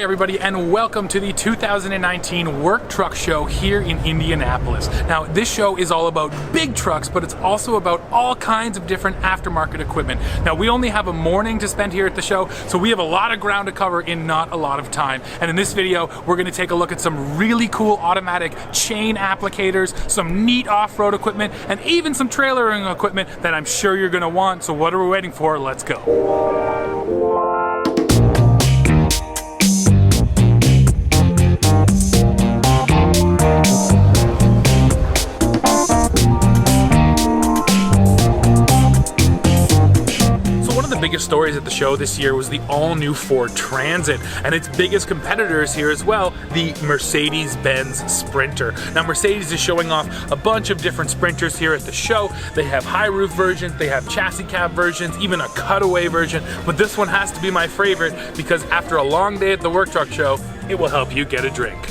Hi everybody, and welcome to the 2019 Work Truck Show here in Indianapolis. Now this show is all about big trucks, but it's also about all kinds of different aftermarket equipment. Now we only have a morning to spend here at the show, so we have a lot of ground to cover in not a lot of time. And in this video, we're going to take a look at some really cool automatic chain applicators, some neat off-road equipment, and even some trailering equipment that I'm sure you're going to want. So what are we waiting for? Let's go. Biggest stories at the show this year was the all-new Ford Transit, and its biggest competitors here as well, the Mercedes-Benz Sprinter. Now Mercedes is showing off a bunch of different Sprinters here at the show. They have high roof versions, they have chassis cab versions, even a cutaway version, but this one has to be my favorite because after a long day at the Work Truck Show, it will help you get a drink.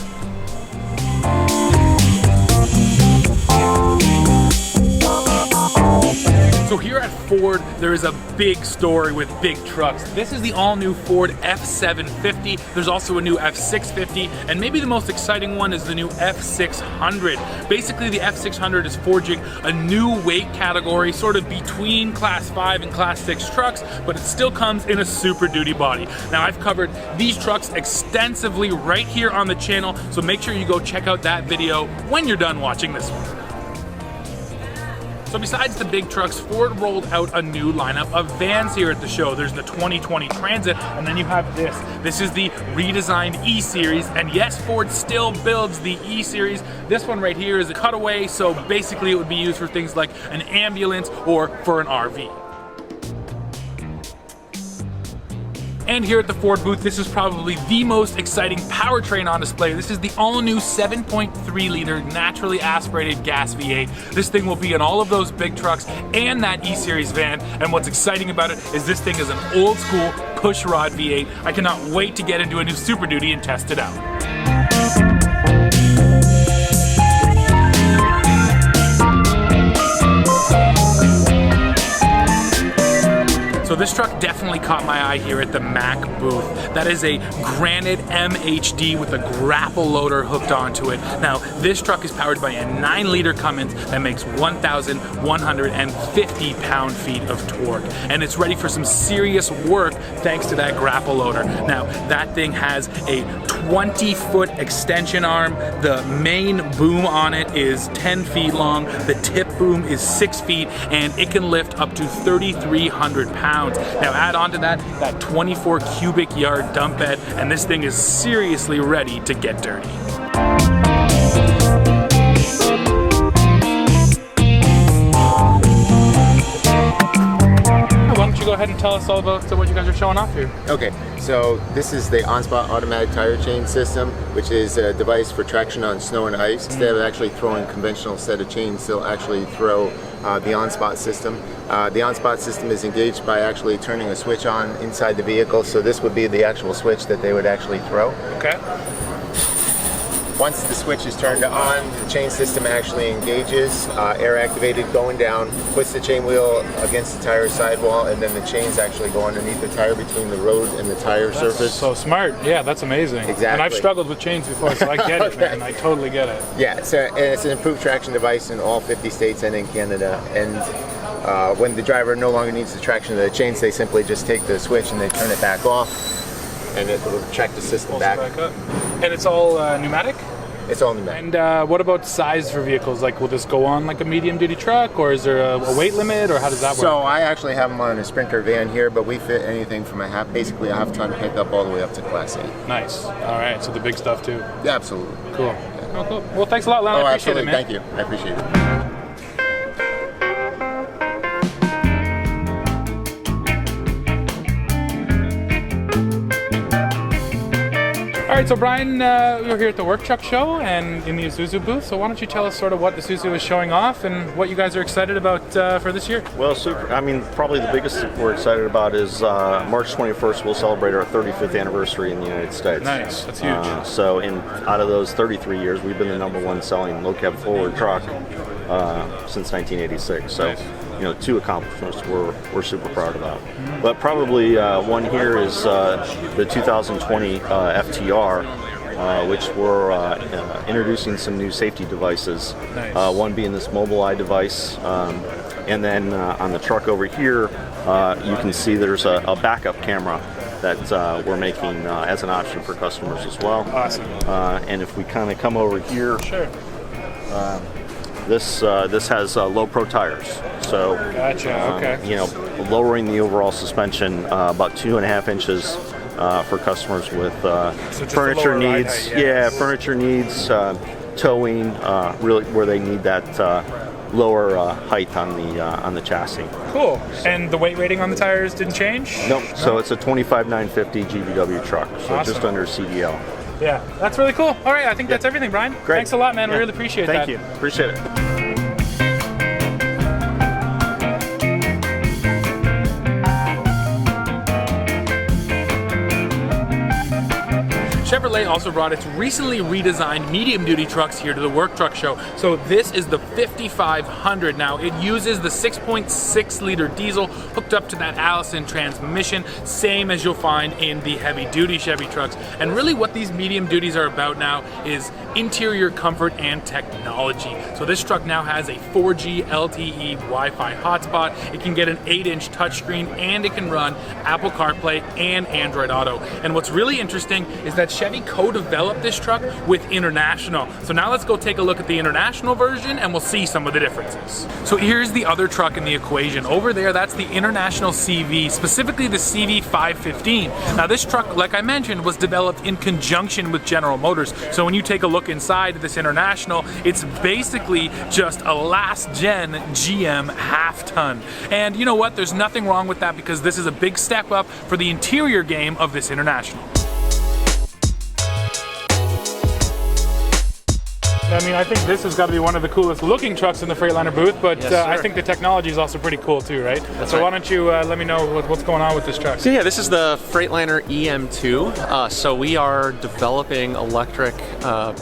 So here at Ford, there is a big story with big trucks. This is the all-new Ford F750. There's also a new F650, and maybe the most exciting one is the new F600. Basically, the F600 is forging a new weight category, sort of between Class 5 and Class 6 trucks, but it still comes in a Super Duty body. Now, I've covered these trucks extensively right here on the channel, so make sure you go check out that video when you're done watching this one. So besides the big trucks, Ford rolled out a new lineup of vans here at the show. There's the 2020 Transit, and then you have this. This is the redesigned E-Series, and yes, Ford still builds the E-Series. This one right here is a cutaway, so basically it would be used for things like an ambulance or for an RV. And here at the Ford booth, this is probably the most exciting powertrain on display. This is the all-new 7.3 liter naturally aspirated gas V8. This thing will be in all of those big trucks and that E-Series van. And what's exciting about it is this thing is an old school push rod V8. I cannot wait to get into a new Super Duty and test it out. So this truck definitely caught my eye here at the Mack booth. That is a granite MHD with a grapple loader hooked onto it. Now, this truck is powered by a 9-liter Cummins that makes 1,150 pound-feet of torque. And it's ready for some serious work thanks to that grapple loader. Now, that thing has a 20-foot extension arm. The main boom on it is 10 feet long. The tip boom is 6 feet, and it can lift up to 3,300 pounds. Now add on to that 24 cubic yard dump bed, and this thing is seriously ready to get dirty. Why don't you go ahead and tell us all about what you guys are showing off here? Okay, so this is the on-spot automatic tire chain system, which is a device for traction on snow and ice. Instead of actually throwing a conventional set of chains, they'll actually throw the on-spot system. The on-spot system is engaged by actually turning a switch on inside the vehicle, so this would be the actual switch that they would actually throw. Okay. Once the switch is turned on, the chain system actually engages, air activated going down, puts the chain wheel against the tire sidewall, and then the chains actually go underneath the tire between the road and the tire surface. So smart. Yeah, that's amazing. Exactly. And I've struggled with chains before, so I get it, man. I totally get it. Yeah, so and it's an improved traction device in all 50 states and in Canada. And when the driver no longer needs the traction of the chains, they simply just take the switch and they turn it back off, and it will track the system back. Up. And it's all pneumatic? It's all pneumatic. And what about size for vehicles? Like, will this go on like a medium-duty truck, or is there a weight limit, or how does that work? So I actually have them on a Sprinter van here, but we fit anything from basically a half-ton pickup all the way up to Class 8. Nice. All right, so the big stuff too. Yeah, absolutely. Cool. Yeah. Oh, cool. Well, thanks a lot, Lon. I appreciate absolutely. it, man. Thank you. I appreciate it. All right, so Brian, we're here at the Work Truck Show and in the Isuzu booth. So why don't you tell us sort of what Isuzu is showing off and what you guys are excited about for this year? Well, probably the biggest we're excited about is March 21st. We'll celebrate our 35th anniversary in the United States. Nice, that's huge. So out of those 33 years, we've been the #1 selling low cab forward truck since 1986. So, Nice. you know, 2 accomplishments we're super proud about. But probably one here is the 2020 FTR, which we're introducing some new safety devices. Nice. One being this Mobileye device, and then on the truck over here, you can see there's a backup camera that we're making as an option for customers as well. Awesome. And if we kind of come over here, Sure. this has low pro tires, so Gotcha. Okay. you know, lowering the overall suspension about 2.5 inches for customers with just a furniture lower ride needs. height, yeah. Furniture needs, towing, really where they need that lower height on the chassis. Cool. And the weight rating on the tires didn't change? Nope. So it's a 25,950 GVW truck, so Awesome. just under CDL. Yeah, that's really cool. All right, I think that's everything, Brian. Great. Thanks a lot, man. Yeah. We really appreciate that. Thank you. Appreciate it. Chevrolet also brought its recently redesigned medium-duty trucks here to the Work Truck Show. So this is the 5500 now. It uses the 6.6-liter diesel hooked up to that Allison transmission, same as you'll find in the heavy-duty Chevy trucks. And really what these medium duties are about now is interior comfort and technology. So this truck now has a 4G LTE Wi-Fi hotspot. It can get an 8-inch touchscreen, and it can run Apple CarPlay and Android Auto. And what's really interesting is that Chevy co-developed this truck with International. So now let's go take a look at the International version and we'll see some of the differences. So here's the other truck in the equation. Over there, that's the International CV, specifically the CV 515. Now this truck, like I mentioned, was developed in conjunction with General Motors. So when you take a look inside this International, it's basically just a last-gen GM half-ton. And you know what? There's nothing wrong with that because this is a big step up for the interior game of this International. I mean, I think this has got to be one of the coolest looking trucks in the Freightliner booth, but Yes, I sir. think the technology is also pretty cool too, right? So why don't you let me know what's going on with this truck? So yeah, this is the Freightliner EM2. So we are developing electric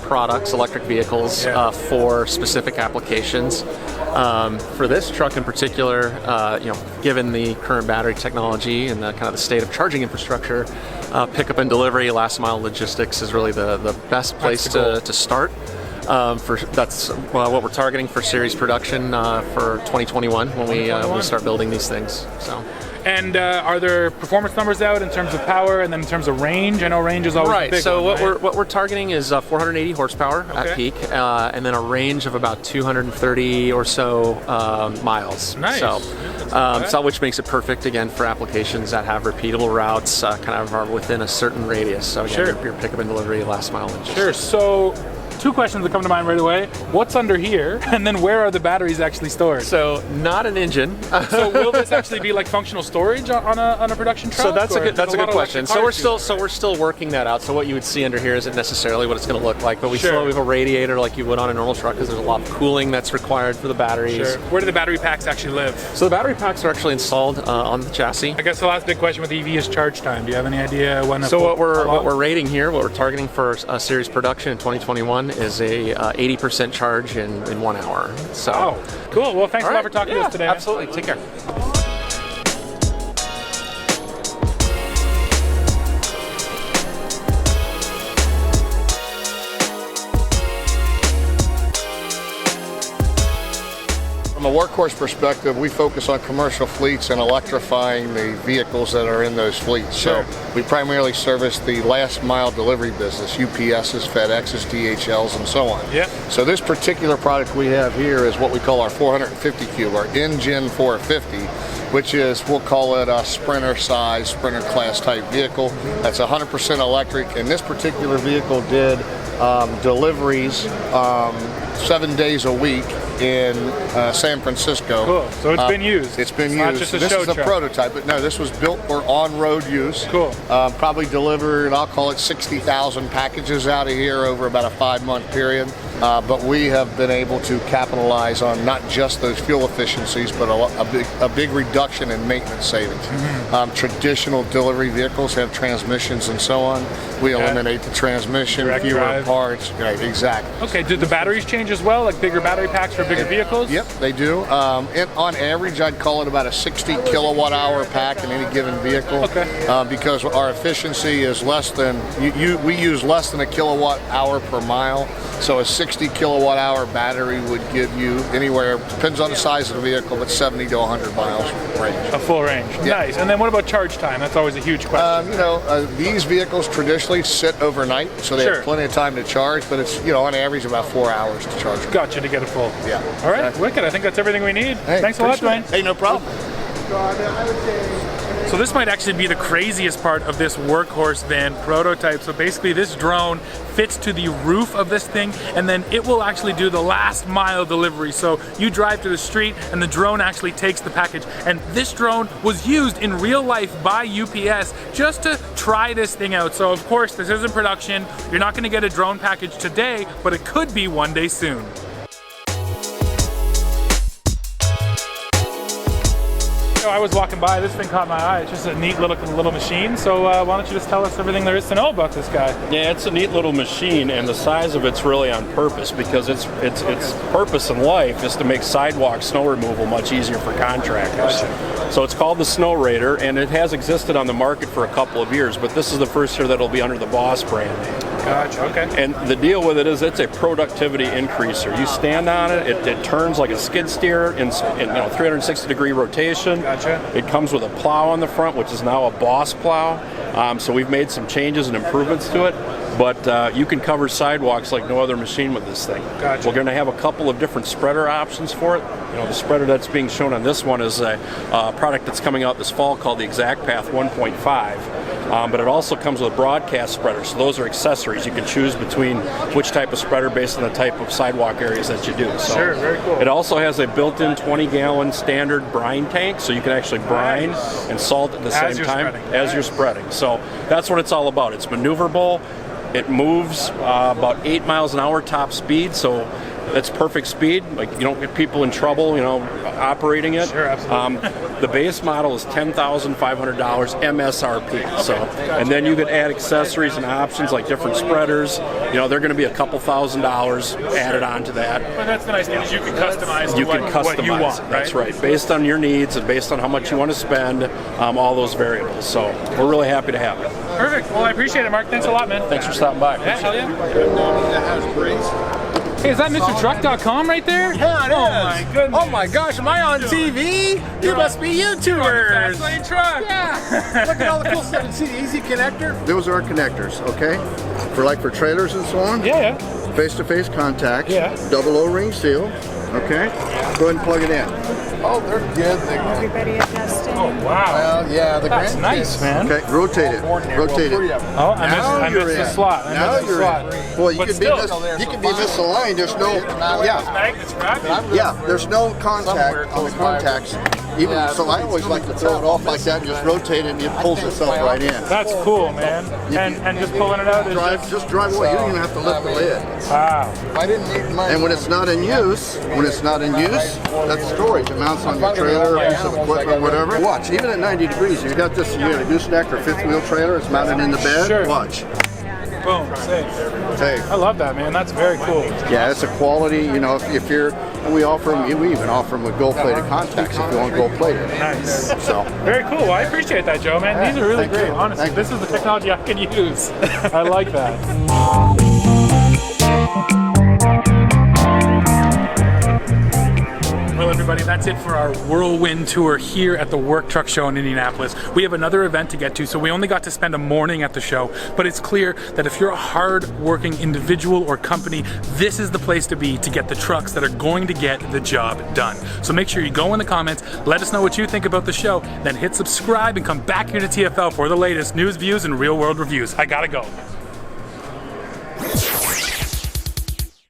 products, electric vehicles for specific applications. For this truck in particular, you know, given the current battery technology and the kind of the state of charging infrastructure, pickup and delivery, last mile logistics is really the best place the goal. to start. That's what we're targeting for series production for 2021 when we start building these things. So. And are there performance numbers out in terms of power and then in terms of range? I know range is always a big so one, what we're targeting is 480 horsepower at peak, and then a range of about 230 or so miles. Nice. So which makes it perfect again for applications that have repeatable routes, kind of are within a certain radius. So again, your pickup and delivery, last mile logistics. Sure. So 2 questions that come to mind right away. What's under here? And then where are the batteries actually stored? So not an engine. So will this actually be like functional storage on a production truck? So that's a good lot of question. So electric we're still working that out. So what you would see under here isn't necessarily what it's going to look like, but we Sure. still have a radiator like you would on a normal truck because there's a lot of cooling that's required for the batteries. Sure. Where do the battery packs actually live? So the battery packs are actually installed on the chassis. I guess the last big question with EV is charge time. Do you have any idea when? So what we're rating here, what we're targeting for series production in 2021 is a 80% charge in 1 hour. So. Oh, cool. Well, thanks a lot for talking to us today. Absolutely. Take care. From a workhorse perspective, we focus on commercial fleets and electrifying the vehicles that are in those fleets. Sure. So we primarily service the last mile delivery business, UPSs, FedExes, DHLs, and so on. Yeah. So this particular product we have here is what we call our 450 cube, our Engine 450, which is, we'll call it a Sprinter size, Sprinter class type vehicle. That's 100% electric, and this particular vehicle did deliveries 7 days a week in San Francisco. Cool. So it's been used. It's been used. Not just a this show is a truck. prototype, but no, this was built for on-road use. Cool. Probably delivered, I'll call it 60,000 packages out of here over about a 5-month period. but we have been able to capitalize on not just those fuel efficiencies, but a big reduction in maintenance savings. Traditional delivery vehicles have transmissions and so on. We eliminate the transmission, Direct fewer drive. parts. Right, exactly. Okay, did the batteries change as well? Like bigger battery packs for bigger vehicles? Yep, they do. On average, I'd call it about a 60 kilowatt hour pack in any given vehicle. Okay. Because our efficiency is less than, we use less than a kilowatt hour per mile. So a 60 kilowatt hour battery would give you anywhere, depends on the size of the vehicle, but 70 to 100 miles range. A full range. Yeah. Nice. And then what about charge time? That's always a huge question. These vehicles traditionally sit overnight, so they have plenty of time to charge, but it's, on average about 4 hours to charge. Gotcha, to get it full. Yeah. All right, wicked. I think that's everything we need. Hey, thanks a lot, Dwayne. Hey, no problem. So this might actually be the craziest part of this workhorse van prototype. So basically this drone fits to the roof of this thing, and then it will actually do the last mile delivery. So you drive to the street and the drone actually takes the package. And this drone was used in real life by UPS just to try this thing out. So of course this isn't production. You're not gonna get a drone package today, but it could be one day soon. I was walking by, this thing caught my eye. It's just a neat little machine. So why don't you just tell us everything there is to know about this guy? Yeah, it's a neat little machine, and the size of it's really on purpose because its purpose in life is to make sidewalk snow removal much easier for contractors. So it's called the Snow Raider, and it has existed on the market for a couple of years, but this is the first year that it'll be under the Boss brand name. Gotcha, okay. And the deal with it is it's a productivity increaser. You stand on it, it turns like a skid steer in 360-degree rotation. Gotcha. It comes with a plow on the front, which is now a Boss plow. So we've made some changes and improvements to it. But you can cover sidewalks like no other machine with this thing. Gotcha. We're going to have a couple of different spreader options for it. The spreader that's being shown on this one is a product that's coming out this fall called the Exact Path 1.5. But it also comes with a broadcast spreader, so those are accessories. You can choose between which type of spreader based on the type of sidewalk areas that you do. So sure, very cool. It also has a built-in 20-gallon standard brine tank, so you can actually brine and salt at the same time as you're spreading. So that's what it's all about. It's maneuverable. It moves about 8 miles an hour top speed, so that's perfect speed. Like, you don't get people in trouble, operating it. Sure, absolutely. The base model is $10,500 MSRP. So, and then you could add accessories and options like different spreaders. They're going to be a couple $1,000s added on to that. But that's the nice thing is you can customize what you want, right? That's right. Based on your needs and based on how much you want to spend, all those variables. So we're really happy to have it. Perfect. Well, I appreciate it, Mark. Thanks a lot, man. Thanks for stopping by. Yeah, hell yeah. Hey, is that MrTruck.com right there? Yeah, it is. Oh my goodness. Oh my gosh, am I on TV? You must be YouTubers. Fast Lane Truck. Yeah. Look at all the cool stuff. You see the easy connector? Those are our connectors, okay? For trailers and so on. Yeah. Face-to-face contact. Yeah. Double O-ring seal. Okay. Go ahead and plug it in. Oh, they're good. Everybody adjusting. Oh, wow. Well, yeah, the That's grandkids. nice, man. Okay. Rotate it. Rotate it. Oh, I missed you're the in. slot. I Now missed the you're slot. in. Well, you But could still, be misaligned. There's no. Yeah. magnets grabbing. Yeah. There's no contact on the contacts. Even so, I always like to throw it off like that and just rotate it, and it pulls itself right in. That's cool, man. And just pulling it out is Just drive away. You don't even have to lift the lid. wow. I didn't need money. And when it's not in use, that's storage. It mounts on your trailer, piece of equipment, whatever. Watch, even at 90 degrees, you got a gooseneck or fifth wheel trailer. It's mounted in the bed. Sure. Watch. Boom. Safe. Hey. I love that, man. That's very cool. Yeah, it's a quality. If you're, and we offer them. We even offer them with gold-plated contacts if you want gold-plated. Nice. So. Very cool. Well, I appreciate that, Joe, man. These are really Thank great. you. Honestly, Thank this is the technology I can use. I like that. Well, everybody, that's it for our whirlwind tour here at the Work Truck Show in Indianapolis. We have another event to get to, so we only got to spend a morning at the show, but it's clear that if you're a hard-working individual or company, this is the place to be to get the trucks that are going to get the job done. So make sure you go in the comments, let us know what you think about the show, then hit subscribe and come back here to TFL for the latest news, views, and real-world reviews. I gotta go.